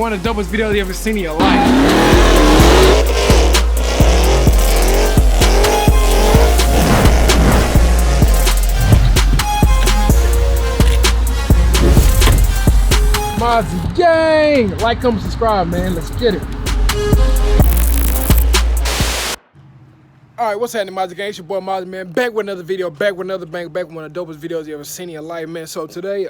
one of the dopest videos you ever seen in your life. Mozzie gang! Like, comment, subscribe, man. Let's get it. Alright, what's happening, Mozzie gang? It's your boy Mozzie, man. Back with another video, back with another bang, back with one of the dopest videos you ever seen in your life, man. So today,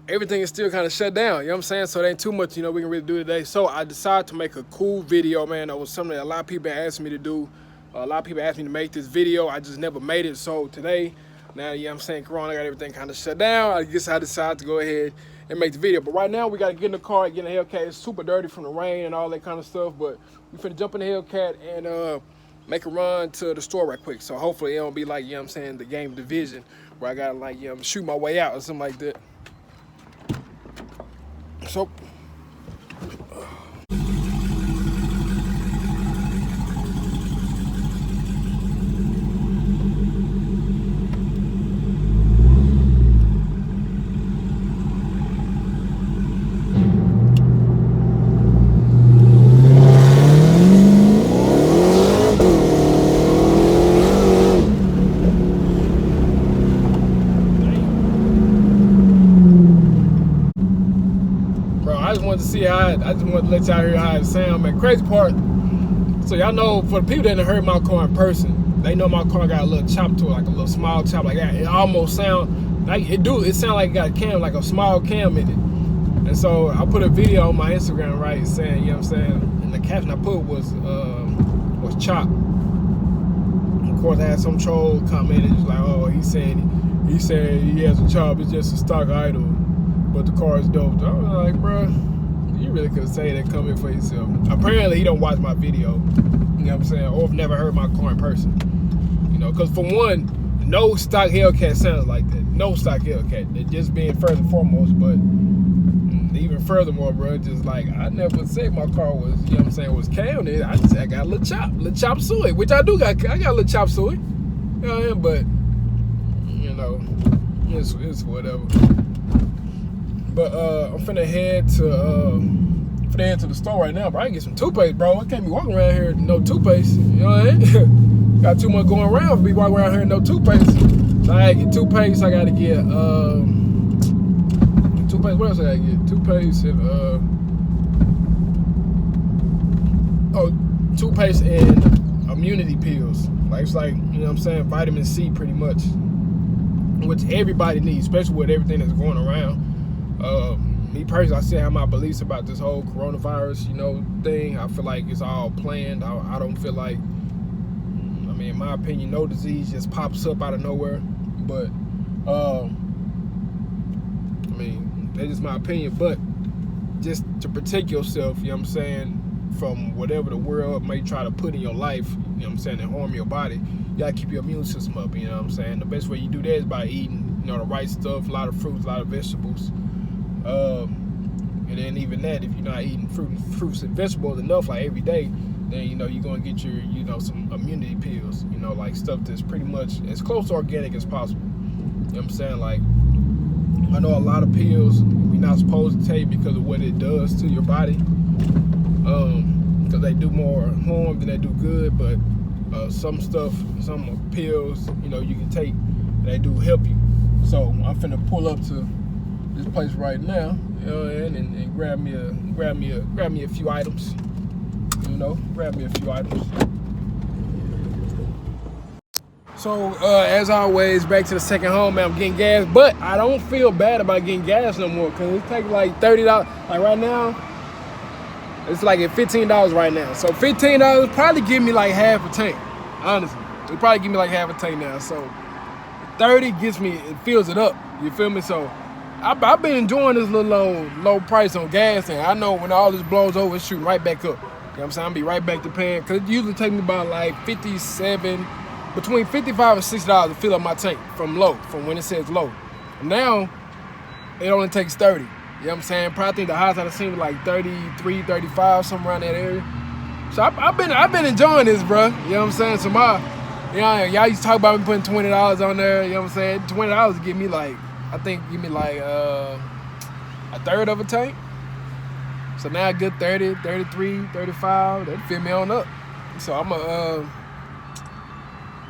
everything is still kind of shut down, you know what I'm saying? So there ain't too much, we can really do today. So I decided to make a cool video, man. That was something that a lot of people been asking me to do. A lot of people asked me to make this video. I just never made it. So today, now, you know what I'm saying, Corona got everything kind of shut down. I guess I decided to go ahead and make the video. But right now, we got to get in the car, get in the Hellcat. It's super dirty from the rain and all that kind of stuff. But we finna jump in the Hellcat and make a run to the store right quick. So hopefully it don't be like, you know what I'm saying, the game Division, where I got to, like, shoot my way out or something like that. So, I just wanted to let y'all hear how it sound, man. Crazy part, so y'all know, for the people that didn't heard my car in person, they know my car got a little chop to it, like a little small chop like that. It almost sound like it sound like it got a cam, like a small cam in it. And so I put a video on my Instagram, right, saying, you know what I'm saying, and the caption I put was chop. Of course, I had some troll comment and just like, oh, he said he has a chop, it's just a stock idol, but the car is dope. I was like, bruh, you really could say that coming for yourself. Apparently, he don't watch my video, you know what I'm saying, or have never heard my car in person. Because for one, no stock Hellcat sounds like that. No stock Hellcat. They're just being first and foremost, but even furthermore, bro, just like, I never said my car was, you know what I'm saying, was cammed. I just said I got a little chop suey, which I do got. I got a little chop suey. You know what I mean? But, it's whatever. But I'm finna head to the store right now, bro. I can get some toothpaste, bro. I can't be walking around here with no toothpaste. You know what I mean? Got too much going around for me walking around here with no toothpaste. So I gotta get toothpaste. I gotta get toothpaste. What else I gotta get? Toothpaste and toothpaste and immunity pills. Like, it's like, you know what I'm saying, vitamin C pretty much, which everybody needs, especially with everything that's going around. Me personally, I still have my beliefs about this whole coronavirus, thing. I feel like it's all planned. I don't feel like, in my opinion, no disease just pops up out of nowhere. But, that's just my opinion. But just to protect yourself, you know what I'm saying, from whatever the world may try to put in your life, you know what I'm saying, and harm your body, you gotta keep your immune system up, you know what I'm saying. The best way you do that is by eating, the right stuff, a lot of fruits, a lot of vegetables. And then even that, if you're not eating fruits and vegetables enough, like every day, then you're gonna get your some immunity pills, like stuff that's pretty much as close to organic as possible. You know what I'm saying? Like, I know a lot of pills we're not supposed to take because of what it does to your body, because they do more harm than they do good. But some pills, you can take, they do help you. So I'm finna pull up to this place right now, and grab me a few items. Grab me a few items. So as always, back to the second home, man. I'm getting gas, but I don't feel bad about getting gas no more, because it takes like $30. Like right now, it's like at $15 right now. So $15 probably give me like half a tank. Honestly, it probably give me like half a tank now. So 30 gets me, it fills it up. You feel me? So I've been enjoying this little low price on gas, and I know when all this blows over, it's shooting right back up. You know what I'm saying? I'll be right back to paying, because it usually take me about like between $55 and $60 to fill up my tank from when it says low. Now, it only takes 30. You know what I'm saying? Probably think the highest I've seen was like 33, 35, somewhere around that area. So I've been enjoying this, bro. You know what I'm saying? So y'all used to talk about me putting $20 on there. You know what I'm saying? $20 give me like, I think give me like a third of a tank. So now a good 30, 33, 35, that'd fill me on up. So I'm going to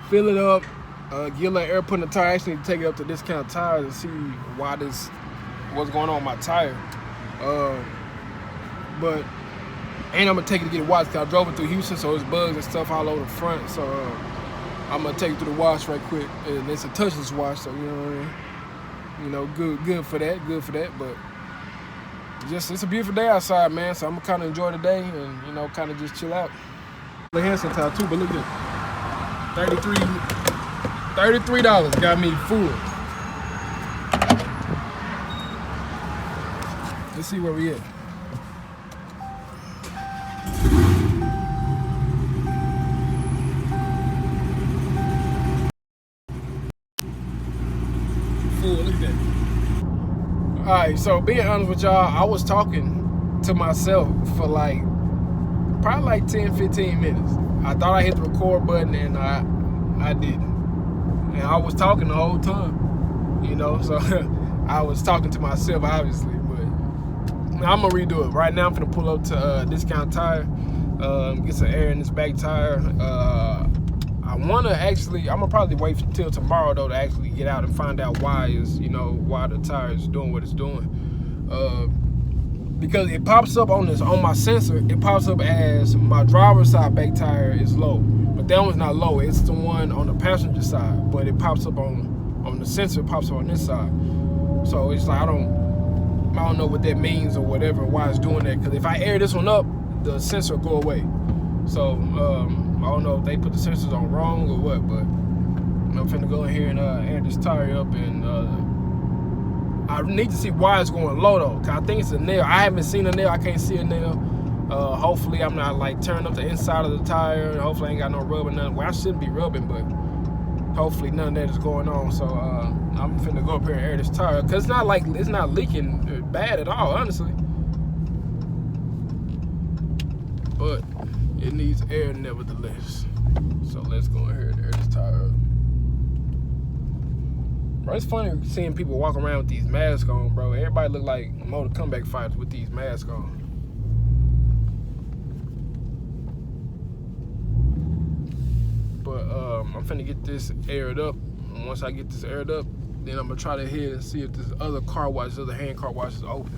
fill it up, get a little air put in the tire. I actually need to take it up to Discount Tires and see what's going on with my tire. But and I'm going to take it to get it washed because I drove it through Houston, so there's bugs and stuff all over the front. So I'm going to take it through the wash right quick. And it's a touchless wash, so you know what I mean? You know, good for that, but it's a beautiful day outside, man, so I'm gonna kind of enjoy the day and, you know, kind of just chill out. The hand sanitizer too, but look at $33 got me full. Let's see where we at. Look at that. All right, so being honest with y'all, I was talking to myself for probably like 10-15 minutes. I thought I hit the record button and I didn't. And I was talking the whole time, you know, so I was talking to myself, obviously, but I'm gonna redo it. Right now I'm gonna pull up to Discount Tire, get some air in this back tire. I'm gonna probably wait till tomorrow though to actually get out and find out why the tire is doing what it's doing. Because it pops up on my sensor, it pops up as my driver's side back tire is low. But that one's not low, it's the one on the passenger side. But it pops up on the sensor, it pops up on this side. So it's like I don't know what that means or whatever, why it's doing that. Because if I air this one up, the sensor will go away. So I don't know if they put the sensors on wrong or what, but I'm finna go in here and air this tire up, and I need to see why it's going low though, cause I think it's a nail. I haven't seen a nail, I can't see a nail. Hopefully I'm not like turning up the inside of the tire, and hopefully I ain't got no rub or nothing. Well, I shouldn't be rubbing, but hopefully none of that is going on. So I'm finna go up here and air this tire, cause it's not leaking bad at all, honestly. But it needs air nevertheless. So let's go ahead and air this tire up. Bro, it's funny seeing people walk around with these masks on, bro. Everybody look like Motor Comeback fighters with these masks on. But I'm finna get this aired up. And once I get this aired up, then I'm gonna try to hit and see if this other hand car wash is open.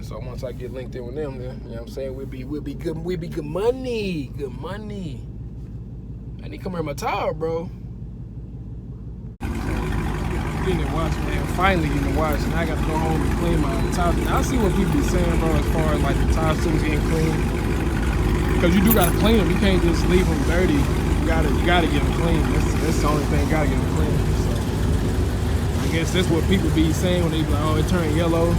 So once I get linked in with them, then, you know what I'm saying, we'll be good money. Good money. I need to come here my tire, bro. Getting it washed, man. Finally getting it washed. Now I got to go home and clean my tires. Now I see what people be saying, bro, as far as like the tire still getting clean. Because you do gotta clean them. You can't just leave them dirty. You gotta get them clean. That's the only thing. You gotta get them clean. So I guess that's what people be saying when they be like, oh, it turned yellow.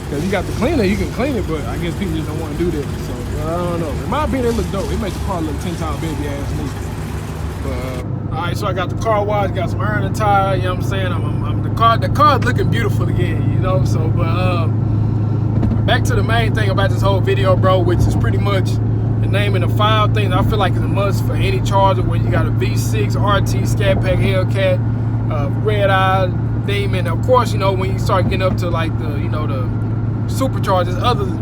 Because you got the cleaner, you can clean it, but I guess people just don't want to do that. So I don't know. In my opinion, it look dope. It makes the car look 10 times baby ass new. But all right, so I got the car washed, got some air in the tire. You know what I'm saying? The car's looking beautiful again. You know. So, but back to the main thing about this whole video, bro, which is pretty much the naming the 5 things I feel like is a must for any Charger. When you got a V6, RT, Scatpack, Hellcat, Red Eye, Demon. Of course, you know when you start getting up to like the superchargers,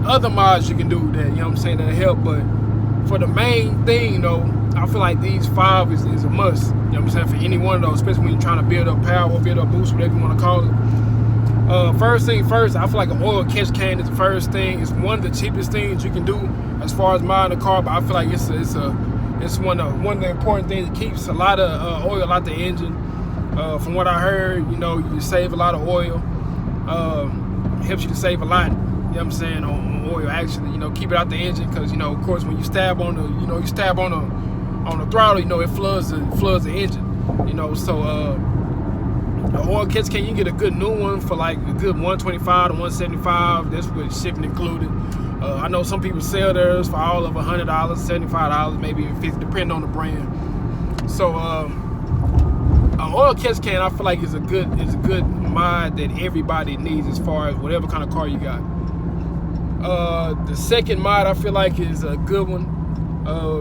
other mods you can do that, you know what I'm saying, that'll help. But for the main thing, you know, I feel like these 5 is a must, you know what I'm saying, for any one of those, especially when you're trying to build up power or build up boost, whatever you want to call it. First thing first, I feel like an oil catch can is the first thing. It's one of the cheapest things you can do as far as modding the car, but I feel like it's one of the important things. It keeps a lot of oil out the engine. From what I heard, you know, you save a lot of oil. Helps you to save a lot, you know what I'm saying, on oil actually, you know, keep it out the engine, because, you know, of course when you stab on the throttle, you know, it floods the engine, you know. So the oil catch can, you can get a good new one for like a good $125 to $175. That's with shipping included. I know some people sell theirs for all of $100, $75, maybe even $50, depending on the brand. So an oil catch can, I feel like is a good mod that everybody needs as far as whatever kind of car you got. The second mod I feel like is a good one,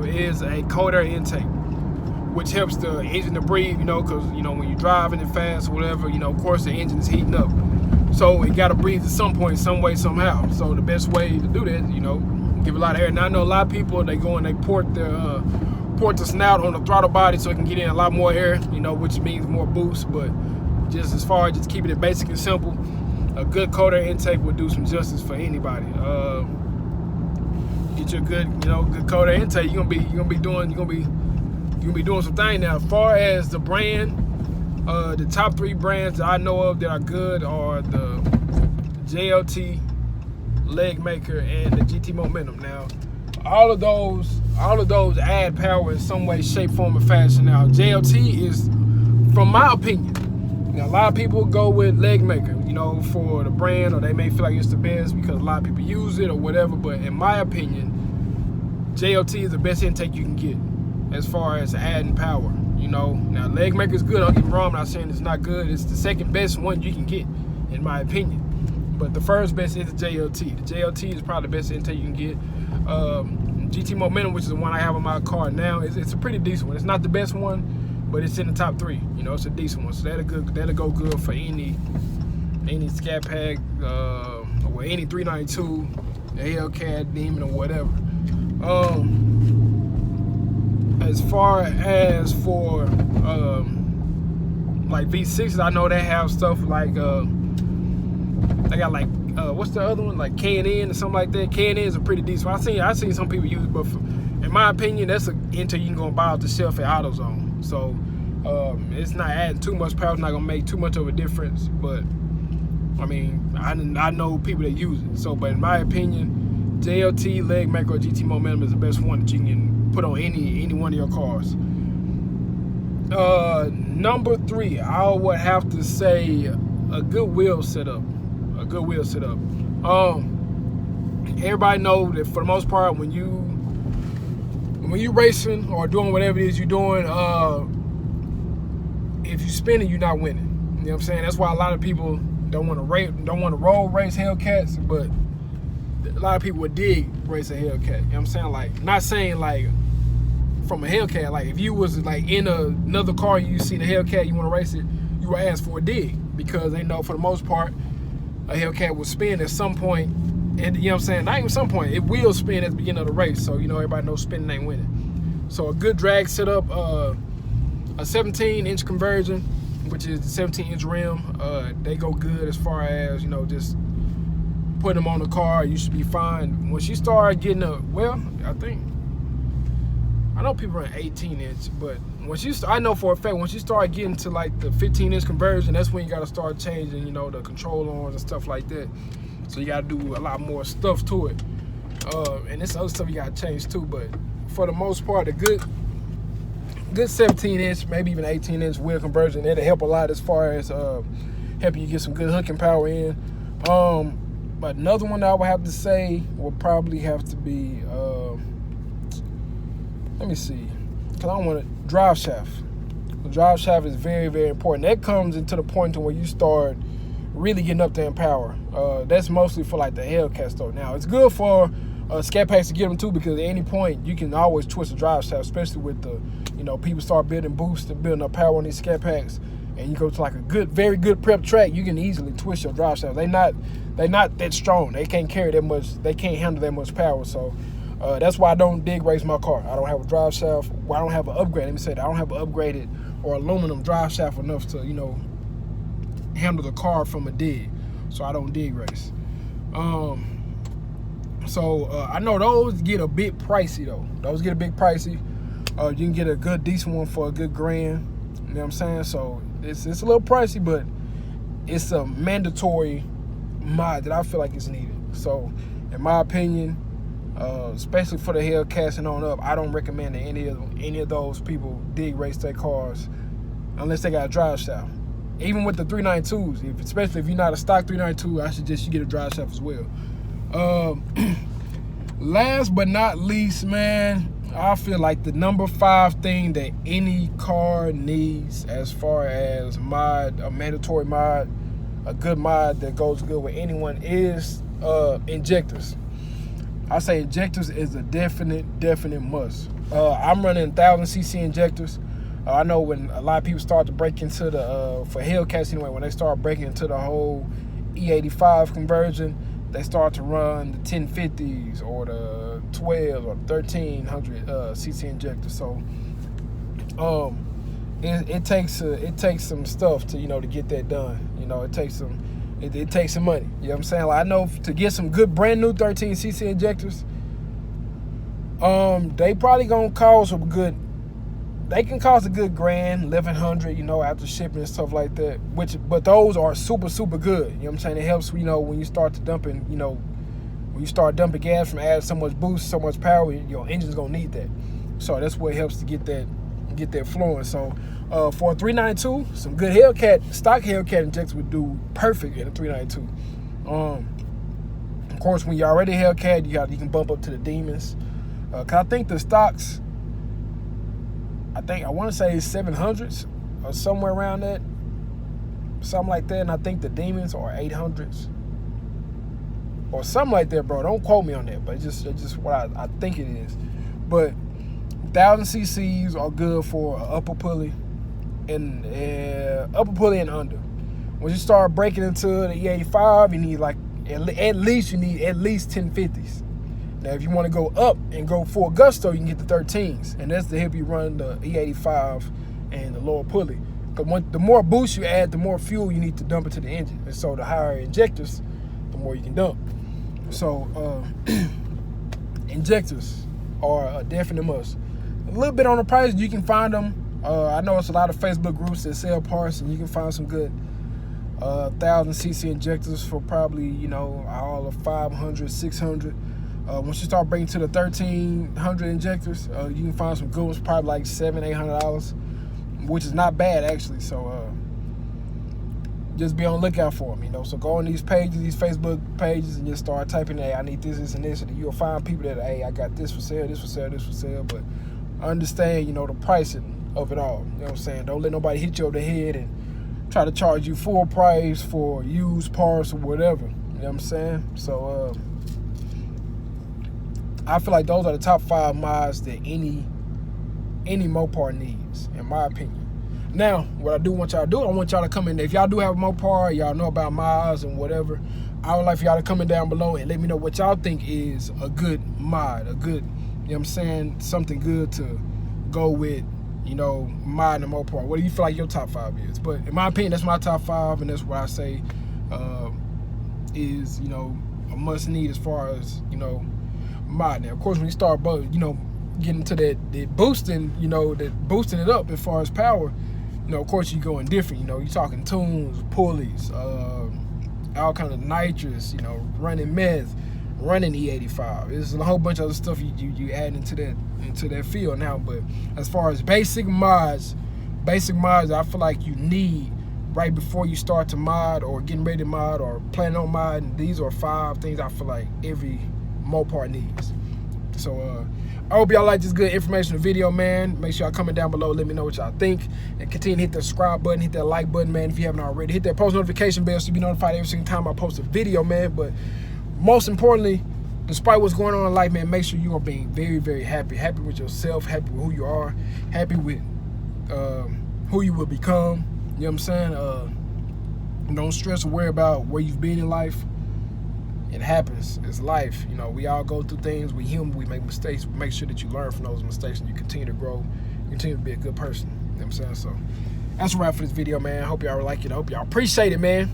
is a cold air intake, which helps the engine to breathe, you know, because, you know, when you're driving it fast or whatever, you know, of course the engine is heating up. So it got to breathe at some point, some way, somehow. So the best way to do that, give a lot of air. Now I know a lot of people, they go and they port the snout on the throttle body so it can get in a lot more air, which means more boost. But just as far as just keeping it basic and simple, a good cold air intake will do some justice for anybody. Get you a good cold air intake. You're gonna be doing some things. Now, as far as the brand, the top 3 brands that I know of that are good are the JLT, Leg Maker, and the GT Momentum. Now, all of those add power in some way, shape, form, or fashion. Now, JLT is, from my opinion, a lot of people go with Leg Maker, for the brand, or they may feel like it's the best because a lot of people use it or whatever. But in my opinion, JLT is the best intake you can get as far as adding power. Now Leg Maker is good. Don't get me wrong. I'm not saying it's not good. It's the second best one you can get, in my opinion. But the first best is the JLT. The JLT is probably the best intake you can get. GT Momentum, which is the one I have in my car now, it's a pretty decent one. It's not the best one, but it's in the top 3. It's a decent one. So that'll go good for any Scatpack or any 392, the Hellcat, Demon, or whatever. As far as for like V6s, I know they have stuff like they got like what's the other one, like K&N or something like that. K&N is a pretty decent one. I seen some people use it, but in my opinion, that's an intake you can go buy off the shelf at AutoZone. So it's not adding too much power. It's not gonna make too much of a difference. But I mean, I know people that use it. So, but in my opinion, JLT, Leg Maker, or GT Momentum is the best one that you can put on any one of your cars. Number 3, I would have to say a good wheel setup. A good wheel setup. Everybody know that for the most part, when you racing or doing whatever it is you're doing, if you spinning, you're not winning. You know what I'm saying? That's why a lot of people don't want to roll race Hellcats, but a lot of people would dig race a Hellcat. You know what I'm saying? Like, not saying like from a Hellcat, like if you was like in another car, you see the Hellcat, you want to race it, you would ask for a dig, because they know for the most part a Hellcat will spin at some point, and you know what I'm saying, not even some point, it will spin at the beginning of the race. So everybody knows spinning ain't winning. So a good drag setup, a 17-inch conversion, which is the 17-inch rim, they go good as far as just put them on the car. You should be fine. Once you start getting I know people run 18-inch, but I know for a fact, once you start getting to like the 15-inch conversion, that's when you got to start changing, the control arms and stuff like that. So you got to do a lot more stuff to it. And this other stuff you got to change too. But for the most part, a good 17-inch, maybe even 18-inch wheel conversion, it'll help a lot as far as helping you get some good hooking power in. But another one that I would have to say will probably have to be, let me see, because I want to drive shaft. The drive shaft is very, very important. That comes into the point to where you start really getting up there in power. That's mostly for like the Hellcat stuff. Now, it's good for Scatpacks to get them too, because at any point you can always twist the drive shaft, especially with the, people start building boosts and building up power on these Scatpacks, and you go to like a very good prep track, you can easily twist your drive shaft. They're not that strong. They can't carry that much. They can't handle that much power. So that's why I don't dig race my car. I don't have a drive shaft. Well, I don't have an upgrade. Let me say that. I don't have an upgraded or aluminum drive shaft enough to, handle the car from a dig. So I don't dig race. So I know those get a bit pricey though. Those get a bit pricey. You can get a good, decent one for a good $1,000. You know what I'm saying? So it's a little pricey, but it's a mandatory mod that I feel like is needed. So in my opinion, especially for the Hellcats and on up, I don't recommend that any of those people dig race their cars unless they got a drive shaft. Even with the 392s, especially if you're not a stock 392, I suggest you get a drive shaft as well. Last but not least, man, I feel like the number 5 thing that any car needs as far as a mandatory mod, a good mod that goes good with anyone, is injectors. I say injectors is a definite must. I'm running 1,000cc injectors. I know when a lot of people start to break into the, for Hellcats anyway, when they start breaking into the whole E85 conversion, they start to run the 1050s or the 12 or the 1300 cc injector. So it takes some stuff to, you know, to get that done. You know, it takes some money. You know what I'm saying? Like, I know to get some good brand new 13cc injectors, they probably gonna cost they can cost a good $1,000, $1,100, you know, after shipping and stuff like that. But those are super, super good. You know what I'm saying? It helps, you know, when you start to dumping, you know, when you start dumping gas from adding so much boost, so much power, your engine's gonna need that. So that's what helps to get that flowing. So for a 392, some good Hellcat, stock Hellcat injectors would do perfect in a 392. Of course, when you're already Hellcat, you can bump up to the Demons. Cause I think the stocks, I want to say 700s or somewhere around that, something like that. And I think the Demons are 800s or something like that, bro. Don't quote me on that, but it's just what I think it is. But 1000 cc's are good for an upper pulley and under. When you start breaking into the E85, you need like at least 1050s. Now, if you want to go up and go full gusto, you can get the 13s, and that's to help you run the E85 and the lower pulley. Because the more boost you add, the more fuel you need to dump into the engine, and so the higher injectors, the more you can dump. So injectors are a definite must. A little bit on the price, you can find them. I know it's a lot of Facebook groups that sell parts, and you can find some good 1000 cc injectors for probably, you know, all of 500, 600. Once you start bringing to the 1300 injectors, you can find some good ones, probably like $700-800, which is not bad actually. So just be on the lookout for them, you know. So go on these pages, these Facebook pages, and just start typing, hey, I need this, and this, and you'll find people that, hey, I got this for sale, this for sale, this for sale. But understand, you know, the pricing of it all. You know what I'm saying? Don't let nobody hit you over the head and try to charge you full price for used parts or whatever. You know what I'm saying? So I feel like those are the top 5 mods that any Mopar needs, in my opinion. Now, what I do want y'all to do, I want y'all to come in. If y'all do have a Mopar, y'all know about mods and whatever, I would like for y'all to comment down below and let me know what y'all think is a good mod, a good, you know what I'm saying, something good to go with, you know, modding a Mopar. What do you feel like your top 5 is? But in my opinion, that's my top 5, and that's what I say is, you know, a must need as far as, you know, mod. Now, of course, when you start, you know, getting to that boosting, you know, that boosting it up as far as power, you know, of course, you're going different. You know, you're talking tunes, pulleys, all kind of nitrous, you know, running meth, running E85. There's a whole bunch of other stuff you add into that field now. But as far as basic mods, I feel like you need right before you start to mod or getting ready to mod or planning on modding. These are 5 things I feel like every Mopar needs. So I hope y'all like this good informational video, man. Make sure y'all comment down below, let me know what y'all think, and continue to hit the subscribe button, hit that like button, man, if you haven't already. Hit that post notification bell so you be notified every single time I post a video, man. But most importantly, despite what's going on in life, man, make sure you are being very, very happy with yourself, happy with who you are, happy with who you will become. You know what I'm saying? Don't stress or worry about where you've been in life. It happens. It's life. You know, we all go through things. We human. We make mistakes. Make sure that you learn from those mistakes and you continue to grow. You continue to be a good person. You know what I'm saying? So that's a wrap for this video, man. I hope y'all like it. I hope y'all appreciate it, man.